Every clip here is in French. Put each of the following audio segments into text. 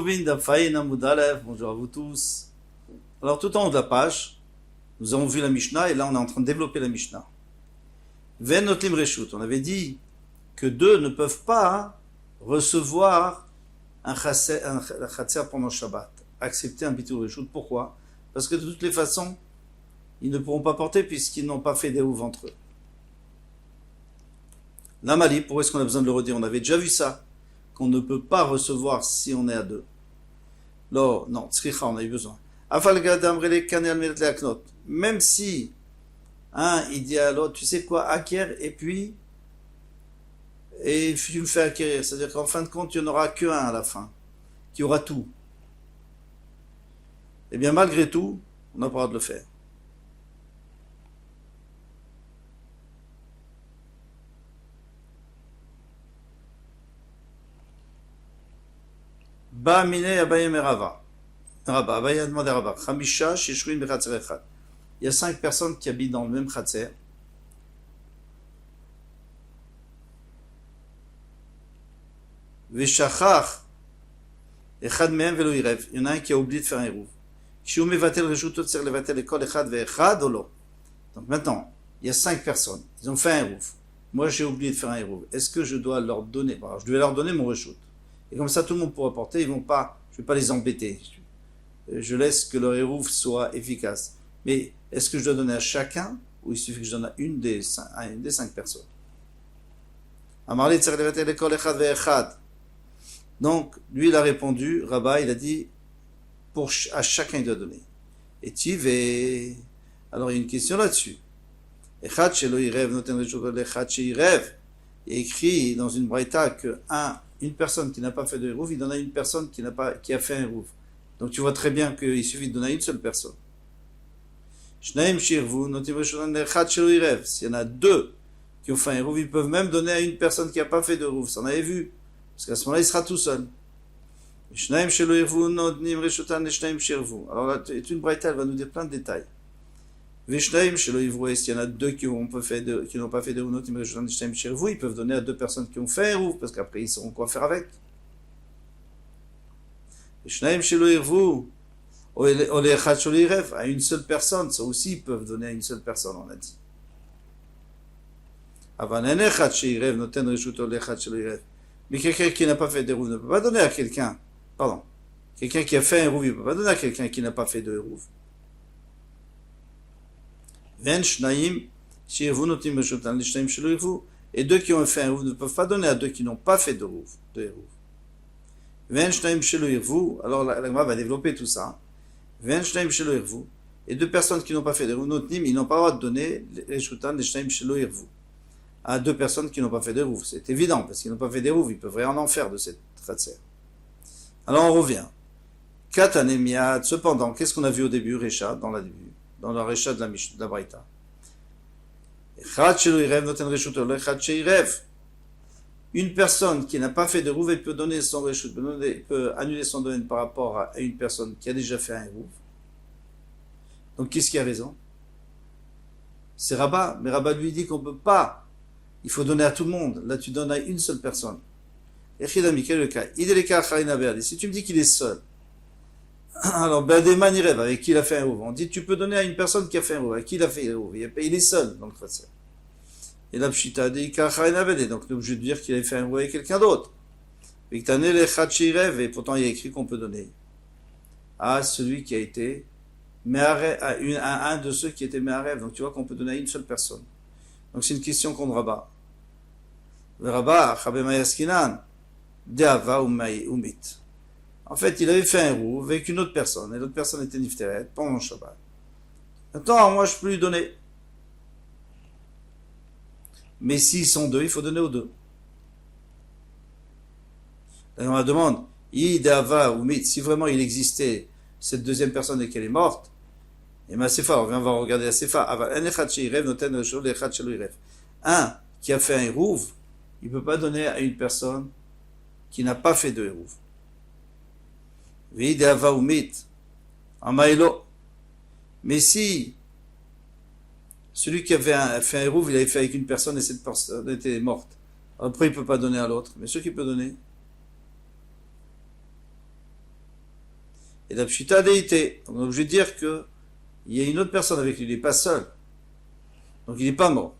Bonjour à vous tous. Alors tout en haut de la page, nous avons vu la Mishnah et là on est en train de développer la Mishnah. Ven notlim reshut. On avait dit que deux ne peuvent pas recevoir un chatser pendant Shabbat, accepter un bitul reshut. Pourquoi? Parce que de toutes les façons, ils ne pourront pas porter puisqu'ils n'ont pas fait des ouves entre eux. L'amali, pourquoi est-ce qu'on a besoin de le redire? On avait déjà vu ça, qu'on ne peut pas recevoir si on est à deux. Non, tzricha, on a eu besoin. Même si il dit à l'autre, tu sais quoi, acquiert et puis tu me fais acquérir. C'est-à-dire qu'en fin de compte, il n'y en aura qu'un à la fin, qui aura tout. Eh bien, malgré tout, on n'a pas le droit de le faire. Ba mine Abaye merava. Abaye a demandé à Rabba. Chamisha sheshruin bechatzer echad. Il y a 5 personnes qui habitent dans le même chatzer. Veshachach echad mehem velo irev. Il y en a un qui a oublié de faire un eruv. Shiu mevatel reshut tzir levatel ekol echad veechad olo. Donc maintenant, il y a 5 personnes. Ils ont fait un eruv. Moi, j'ai oublié de faire un eruv. Est-ce que je dois leur donner? Alors, je devais leur donner mon reshut. Et comme ça, tout le monde pourra porter. Ils vont pas. Je vais pas les embêter. Je laisse que leur eruv soit efficace. Mais est-ce que je dois donner à chacun ou il suffit que je donne à une des 5 personnes? Donc, lui, il a répondu, Rabba, il a dit, à chacun, il doit donner. Et Tivé, alors il y a une question là-dessus. Il est écrit dans une braïta que une personne qui n'a pas fait de eruv, il donne à une personne qui a fait un eruv. Donc tu vois très bien qu'il suffit de donner à une seule personne. S'il y en a 2 qui ont fait un eruv, ils peuvent même donner à une personne qui n'a pas fait de eruv. Ça on avait vu. Parce qu'à ce moment-là, il sera tout seul. Alors là, une braïta, elle va nous dire plein de détails. S'il y en a 2 qui n'ont pas fait de eruv, ils peuvent donner à 2 personnes qui ont fait un eruv, parce qu'après, ils sauront quoi faire avec. À une seule personne, ça aussi ils peuvent donner à une seule personne, on a dit. Mais quelqu'un qui n'a pas fait de eruv ne peut pas donner à quelqu'un. Pardon. Quelqu'un qui a fait un eruv, il ne peut pas donner à quelqu'un qui n'a pas fait de eruv. Et 2 qui ont fait un eruv ne peuvent pas donner à 2 qui n'ont pas fait de eruv. Alors la Gemara va développer tout ça. Et 2 personnes qui n'ont pas fait de eruv, ils n'ont pas le droit de donner à 2 personnes qui n'ont pas fait de eruv. C'est évident, parce qu'ils n'ont pas fait d'eruv, ils peuvent rien en faire de cette chatser. Alors on revient. Katanemiyad. Cependant, qu'est-ce qu'on a vu au début, Recha, dans la Recha de la Braïta? Une personne qui n'a pas fait de eruv, elle peut donner son reshut, peut annuler son domaine par rapport à une personne qui a déjà fait un eruv. Donc, qu'est-ce qui a raison? C'est Rabba, mais Rabba lui dit qu'on ne peut pas. Il faut donner à tout le monde. Là, tu donnes à une seule personne. Echidami, quel est le cas? Si tu me dis qu'il est seul, alors, Bademan il rêve, avec qui il a fait un eruv. On dit, tu peux donner à une personne qui a fait un eruv, avec qui il a fait un eruv. Il est seul dans le khatser. Et la pshita dit donc on est obligé de dire qu'il avait fait un eruv avec quelqu'un d'autre. Et pourtant il y a écrit qu'on peut donner à celui qui a été à un de ceux qui étaient me'arev. Donc tu vois qu'on peut donner à une seule personne. Donc c'est une question qu'on Rabba. Rabba, Chabemayaskinan, Deava umit. En fait, il avait fait un eruv avec une autre personne, et l'autre personne était nifteret pendant le Shabbat. Maintenant, moi je peux lui donner. Mais s'ils sont 2, il faut donner aux 2. Là, on la demande, Idava ou Mit, si vraiment il existait cette deuxième personne et qu'elle est morte, et ma Sefa, on va regarder la Sefa, un qui a fait un eruv, il ne peut pas donner à une personne qui n'a pas fait de eruv. Idava ou Mit, Amailo. Mais si celui qui avait fait un eruv, il avait fait avec une personne et cette personne était morte. Après, il ne peut pas donner à l'autre. Mais ce qu'il peut donner, et la pshita déité. Donc on est obligé de dire que il y a une autre personne avec lui, il n'est pas seul. Donc il n'est pas mort.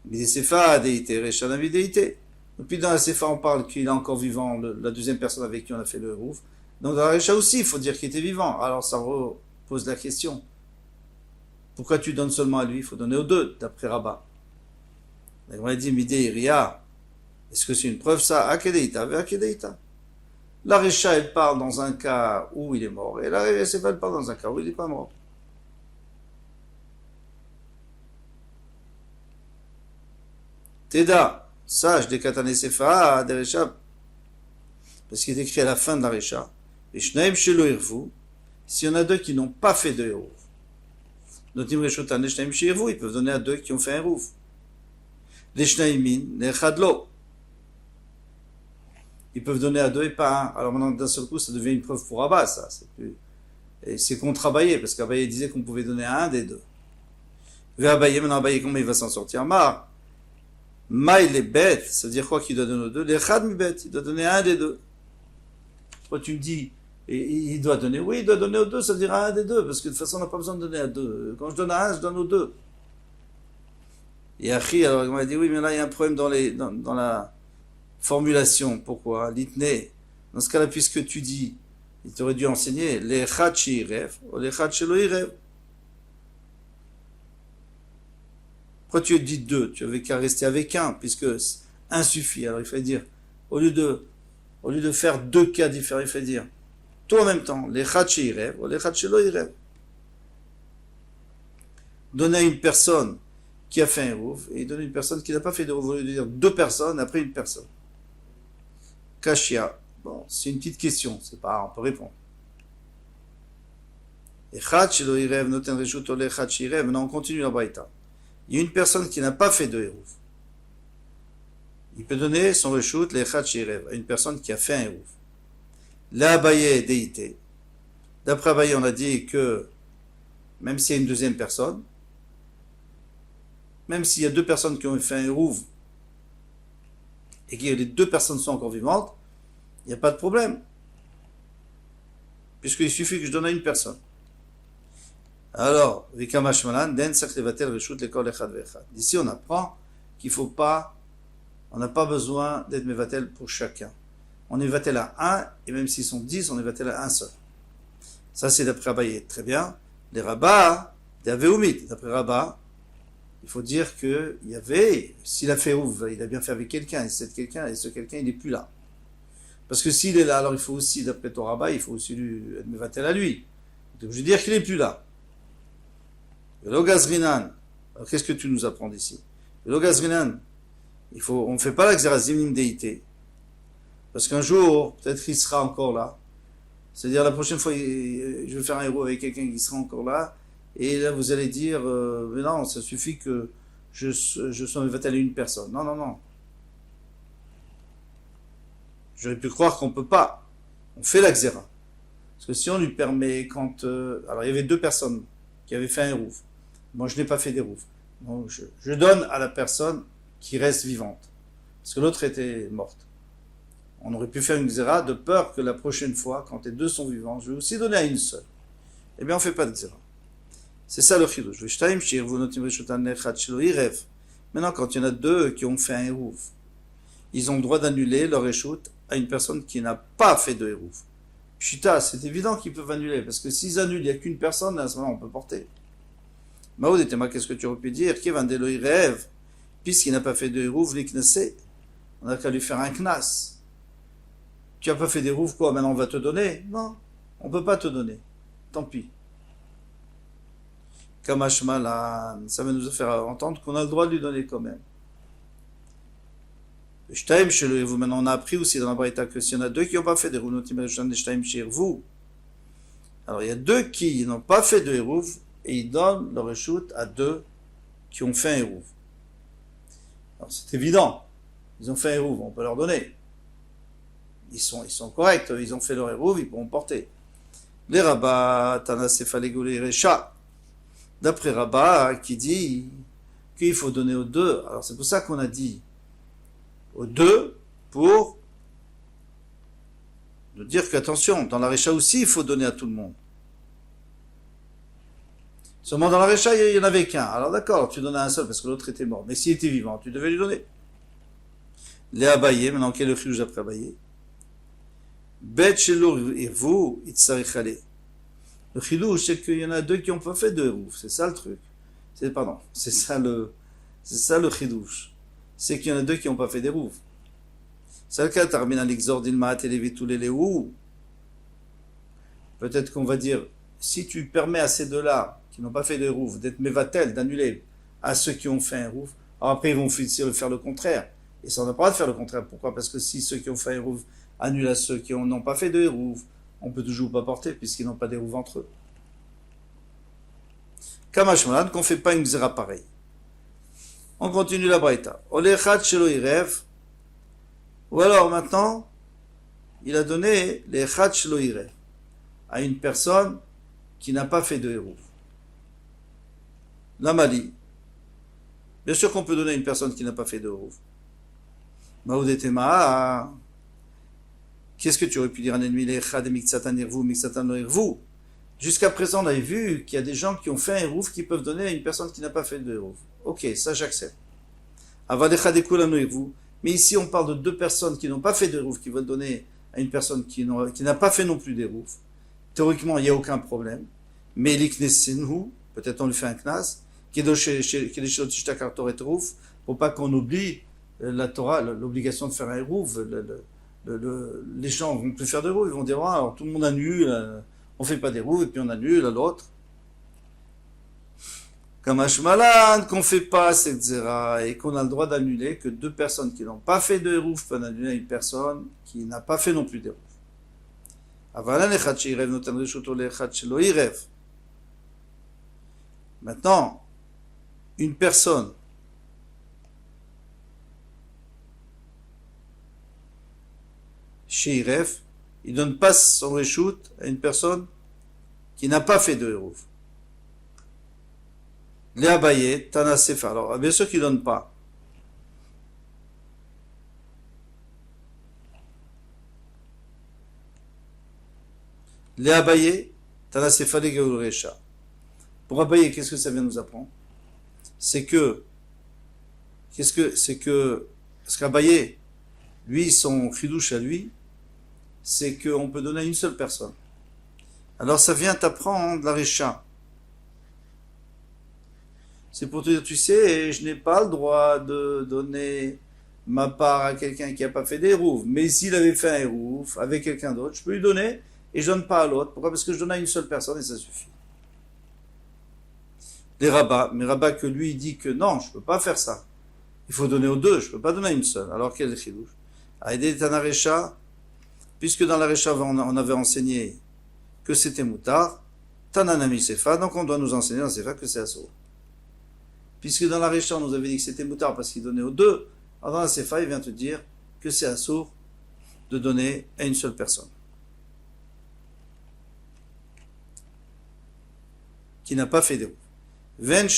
Mais il est Sefa déité, Recha Navi déité. Et puis dans la Sefa, on parle qu'il est encore vivant, la deuxième personne avec qui on a fait le rouf. Donc dans la Recha aussi, il faut dire qu'il était vivant. Alors ça repose la question. Pourquoi tu donnes seulement à lui? Il faut donner aux deux, d'après Rabat. On a dit, Midé Ria. Est-ce que c'est une preuve ça? Akedeita, Akedeita. La Recha, elle parle dans un cas où il est mort. Et la Sefa, elle parle dans un cas où il n'est pas mort. Teda, sage des Katane Sefa, des Recha, parce qu'il est écrit à la fin de la Recha, et Shnaim Shelo Irvu, s'il y en a deux qui n'ont pas fait de Hérouf, Notim Reshotan, Shnaim Shelo ils peuvent donner à deux qui ont fait un Hérouf. Les Shnaimin, les Chadlo, ils peuvent donner à deux et pas un. Alors maintenant, d'un seul coup, ça devient une preuve pour Abba, ça. Et c'est contre Abaye, parce qu'Abaye disait qu'on pouvait donner à un des deux. Vers Abaye, maintenant Abaye, comment il va s'en sortir? Maï les bêtes, ça veut dire quoi qu'il doit donner aux deux? Les Chad mi bêtes, il doit donner à un des deux. Toi, tu me dis, il doit donner, oui, il doit donner aux deux, ça veut dire à un des deux, parce que de toute façon, on n'a pas besoin de donner à deux. Quand je donne à un, je donne aux deux. Et Achi, alors, il m'a dit, oui, mais là, il y a un problème dans la formulation. Pourquoi? L'itné. Dans ce cas-là, puisque tu dis, il t'aurait dû enseigner, les Chad shi rêve, ou les Chad shelo rêve. Pourquoi tu as dit deux? Tu avais qu'à rester avec un, puisque un suffit. Alors il fallait dire, au lieu de faire deux cas différents, il fallait dire, tout en même temps, les Chachi rêvent, ou les Chachelo rêvent. Donner à une personne qui a fait un rouf, et donner à une personne qui n'a pas fait de rouf, au lieu de dire deux personnes, après une personne. Kashia. Bon, c'est une petite question, c'est pas, on peut répondre. Les Chachelo rêvent, noten reshut, les Chachi rêvent. Maintenant on continue la braïta. Il y a une personne qui n'a pas fait de hérouf. Il peut donner son reshoot, les Chachirev, à une personne qui a fait un hérouf. La Abaye déité. D'après Abaye, on a dit que même s'il y a une deuxième personne, même s'il y a deux personnes qui ont fait un hérouf et que les deux personnes sont encore vivantes, il n'y a pas de problème. Puisqu'il suffit que je donne à une personne. Alors, d'ici on apprend qu'il faut pas, on n'a pas besoin d'être mevatel pour chacun. On est mevatel à un, et même s'ils sont 10, on est mevatel à un seul. Ça, c'est d'après Abaye. Très bien. Les rabbats, des aveoumit. D'après Rabat, il faut dire que il y avait, s'il a fait ouf, il a bien fait avec quelqu'un, et ce quelqu'un, il n'est plus là. Parce que s'il est là, alors il faut aussi, d'après ton rabat, il faut aussi lui être mevatel à lui. Donc, je veux dire qu'il n'est plus là. Le Gazrinan, alors qu'est-ce que tu nous apprends d'ici? Le Gazrinan, on ne fait pas la xerazim déité. Parce qu'un jour, peut-être qu'il sera encore là. C'est-à-dire la prochaine fois, je vais faire un héros avec quelqu'un qui sera encore là. Et là, vous allez dire, mais non, ça suffit que je sois mevatel à une personne. Non, non, non. J'aurais pu croire qu'on ne peut pas. On fait la xéra. Parce que si on lui permet quand... alors il y avait deux personnes qui avaient fait un rouf. Moi je n'ai pas fait des roufs. Donc je donne à la personne qui reste vivante. Parce que l'autre était morte. On aurait pu faire une xéra de peur que la prochaine fois, quand les deux sont vivants, je vais aussi donner à une seule. Eh bien on ne fait pas de xéra. C'est ça le chidouche. Maintenant quand il y en a deux qui ont fait un rouf, ils ont le droit d'annuler leur échoute à une personne qui n'a pas fait de hérouf. Chita, c'est évident qu'ils peuvent annuler, parce que s'ils annulent, il n'y a qu'une personne, à ce moment on peut porter. Maoud et Tema, qu'est-ce que tu aurais pu dire? Kevandelo il rêve, puisqu'il n'a pas fait de hérouf, l'iknessé. On n'a qu'à lui faire un knas. Tu n'as pas fait d'hérouf, quoi, maintenant on va te donner? Non, on ne peut pas te donner. Tant pis. Kamashmalan, ça va nous faire entendre qu'on a le droit de lui donner quand même. Shtaim chez vous. Maintenant, on a appris aussi dans la Braïta que s'il y en a deux qui n'ont pas fait de hérouf, alors il y a deux qui n'ont pas fait de hérouf et ils donnent leur échoute à deux qui ont fait un hérouf. Alors c'est évident, ils ont fait un hérouf, on peut leur donner. Ils sont corrects, ils ont fait leur hérouf, ils pourront porter. Les rabbats, Tanasefalego les Recha, d'après Rabat qui dit qu'il faut donner aux deux. Alors c'est pour ça qu'on a dit aux deux pour De dire qu'attention, dans la Récha aussi, il faut donner à tout le monde. Seulement dans la Récha, il n'y en avait qu'un. Alors d'accord, tu donnais à un seul parce que l'autre était mort. Mais s'il était vivant, tu devais lui donner. Les Abaye, maintenant quel est le chidouche après Abaye? Bet shelo irvu itzarich ale. Le chidouche, c'est qu'il y en a deux qui n'ont pas fait de hérouf. C'est ça le truc. C'est ça le chidouche. C'est qu'il y en a deux qui n'ont pas fait d'hérouf. C'est le cas, Tarbina l'Ixor d'Ilmaat et Lévitou les Léou. Peut-être qu'on va dire, si tu permets à ces deux-là, qui n'ont pas fait de hérouf, d'être mévatel, d'annuler à ceux qui ont fait un hérouf, alors après ils vont faire le contraire. Et ça, on n'a pas le droit de faire le contraire. Pourquoi? Parce que si ceux qui ont fait un hérouf annulent à ceux qui n'ont pas fait de hérouf, on peut toujours pas porter puisqu'ils n'ont pas d'hérouf entre eux. Kamash malade, qu'on ne fait pas une xéra pareille. On continue la braïta. Olechat shelo irev. Ou alors maintenant, il a donné les chat shelo irev à une personne qui n'a pas fait de hérouf. La Mali. Bien sûr qu'on peut donner à une personne qui n'a pas fait de hérouf. Maoudetema, qu'est-ce que tu aurais pu dire à un ennemi? Les chad et miksatan irvou, miksatan lo irvou. Jusqu'à présent, on avait vu qu'il y a des gens qui ont fait un hérouf qui peuvent donner à une personne qui n'a pas fait de hérouf. Ok, ça j'accepte. Mais ici, on parle de deux personnes qui n'ont pas fait de hérouf, qui veulent donner à une personne qui n'a pas fait non plus d'hérouf. Théoriquement, il n'y a aucun problème. Mais l'iknesenu, peut-être on lui fait un knas, qui est de pour pas qu'on oublie la Torah, l'obligation de faire un hérouf. Les gens vont plus faire de hérouf, ils vont dire, ah, alors tout le monde annule, on fait pas d'hérouf, et puis on annule à l'autre. Comme Hashmalan, qu'on fait pas cette zera, et qu'on a le droit d'annuler que deux personnes qui n'ont pas fait de hérouf peuvent annuler à une personne qui n'a pas fait non plus d'hérouf. Maintenant, une personne chez Iref, il ne donne pas son reshoot à une personne qui n'a pas fait de hérouf. Les Abaye, Tana Sefa. Alors, bien sûr qu'il ne donne pas. Les Abaye, Tana Sefa, les Geulrecha. Pour Abaye, qu'est-ce que ça vient nous apprendre? Parce qu'Abaye, lui, son chidouche à lui, c'est qu'on peut donner à une seule personne. Alors ça vient t'apprendre la Récha. C'est pour te dire, tu sais, je n'ai pas le droit de donner ma part à quelqu'un qui n'a pas fait d'hérouf. Mais s'il avait fait un hérouf avec quelqu'un d'autre, je peux lui donner et je donne pas à l'autre. Pourquoi? Parce que je donne à une seule personne et ça suffit. Les rabbins, mais rabbin que lui dit que non, je ne peux pas faire ça. Il faut donner aux deux, je ne peux pas donner à une seule. Alors quel est le chidouche? Aïdé Tana Récha, puisque dans la Récha on avait enseigné que c'était moutard, Tananami Sefa, donc on doit nous enseigner dans Sefa que c'est assour. Puisque dans la Récha on nous avait dit que c'était moutard parce qu'il donnait aux deux, alors dans la Sefa il vient te dire que c'est assour de donner à une seule personne. Qui n'a pas fait des roues. Maintenant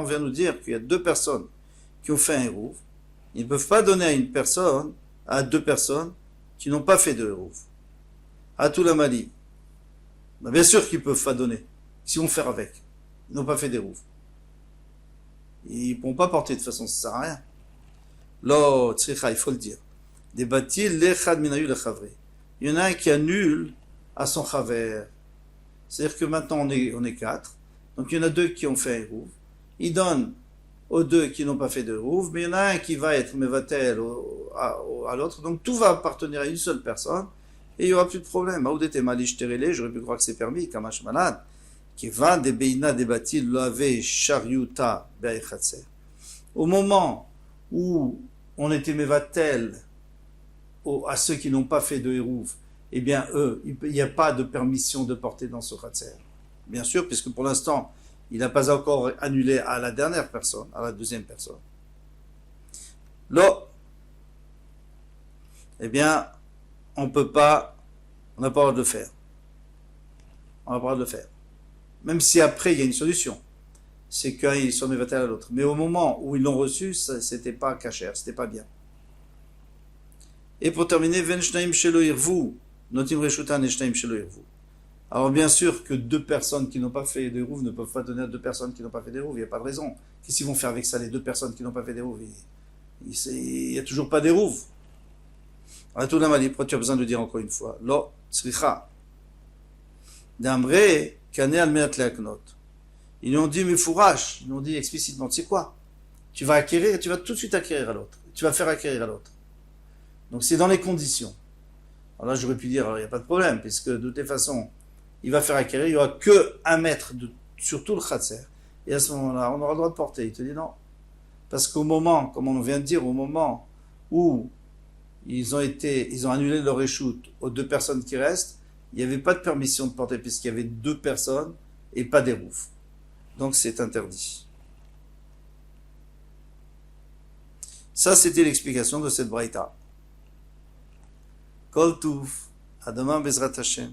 on vient nous dire qu'il y a deux personnes qui ont fait un hérouf. Ils ne peuvent pas donner à deux personnes qui n'ont pas fait de hérouf. À tout la Mali. Bien sûr qu'ils ne peuvent pas donner. Si on fait avec. Ils n'ont pas fait d'hérouf. Ils ne pourront pas porter de toute façon, ça ne sert à rien. Lo, tzricha, il faut le dire. Des batil, lechad minayu lechavre. Il y en a un qui annule à son chaver. C'est-à-dire que maintenant on est quatre. Donc il y en a deux qui ont fait un hérouf. Ils donnent aux deux qui n'ont pas fait de hérouf, mais il y en a un qui va être mevatel à l'autre. Donc tout va appartenir à une seule personne et il n'y aura plus de problème. Aoudete malish terele, j'aurais pu croire que c'est permis, kamash malad. Qui va des beina débatil lave chariuta be'echatser. Au moment où on était mevatel à ceux qui n'ont pas fait de hérouf, eh bien eux, il n'y a pas de permission de porter dans ce khatser. Bien sûr, puisque pour l'instant, il n'a pas encore annulé à la dernière personne, à la deuxième personne. Là, eh bien, on n'a pas le droit de le faire. On n'a pas le droit de le faire. Même si après, il y a une solution. C'est qu'ils sont mévatés à l'autre. Mais au moment où ils l'ont reçu, c'était pas cachère, c'était pas bien. Et pour terminer, ven shnaim shelo irvu, notim reshutan et shnaim shelo irvu. Alors bien sûr que deux personnes qui n'ont pas fait des rouves ne peuvent pas donner à deux personnes qui n'ont pas fait des rouves, il n'y a pas de raison. Qu'est-ce qu'ils vont faire avec ça, les deux personnes qui n'ont pas fait des rouves? Il n'y a toujours pas des rouves. Alors tout le monde dit, pourquoi tu as besoin de dire encore une fois? Lo, tzricha. D'amre, kane al meat leaknot. Ils lui ont dit, mais fourrache, ils lui ont dit explicitement, tu sais quoi? Tu vas acquérir, tu vas tout de suite acquérir à l'autre. Tu vas faire acquérir à l'autre. Donc c'est dans les conditions. Alors là, j'aurais pu dire, alors il n'y a pas de problème, puisque de toute façon, il va faire acquérir, il n'y aura que 1 mètre sur tout le khatser. Et à ce moment-là, on aura le droit de porter. Il te dit non. Parce qu'au moment, comme on vient de dire, au moment où ils ont annulé leur échoute aux 2 personnes qui restent, il n'y avait pas de permission de porter, puisqu'il y avait 2 personnes et pas des roufs. Donc c'est interdit. Ça, c'était l'explication de cette braïta. Kol Tuv, à demain Bezrat Hashem.